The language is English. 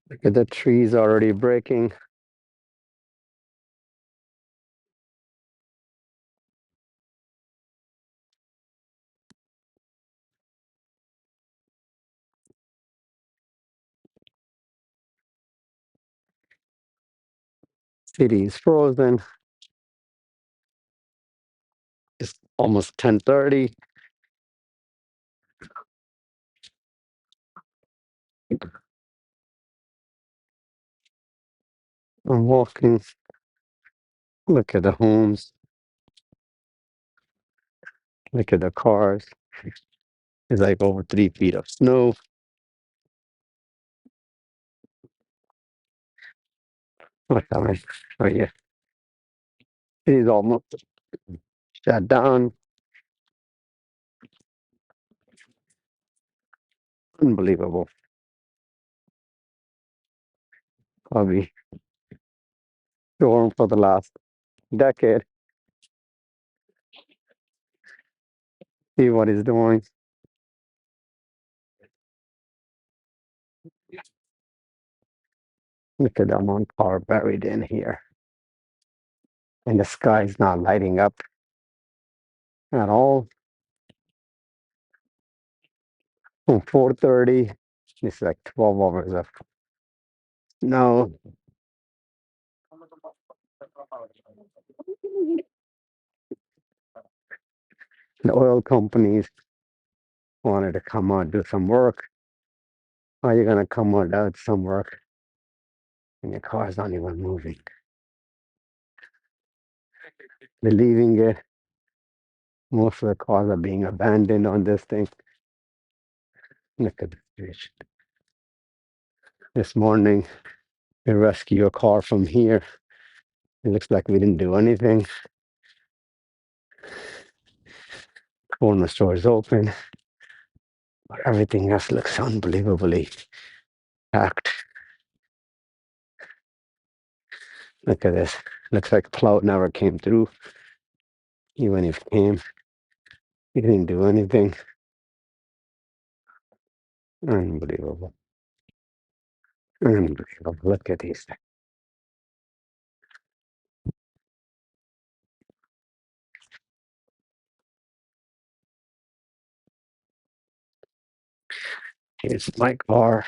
Look at the trees already breaking. City's frozen. It's almost 10:30. I'm walking. Look at the homes. Look at the cars. It's like over 3 feet of snow. Look at me. Oh yeah. City's almost shut down. Unbelievable. Probably storm for the last decade. See what he's doing. Look at the amount of power buried in here. And the sky's not lighting up at all. From 4:30. This is like 12 hours of snow. The oil companies wanted to come out do some work. How are you gonna come out do some work and your car's not even moving? They're leaving it. Most of the cars are being abandoned on this thing. Look at the situation. This morning, we rescue a car from here. It looks like we didn't do anything. Corner store is open, but everything else looks unbelievably packed. Look at this. Looks like plow never came through. Even if it came, he didn't do anything. Unbelievable. Unbelievable. Look at these things. Here's my car.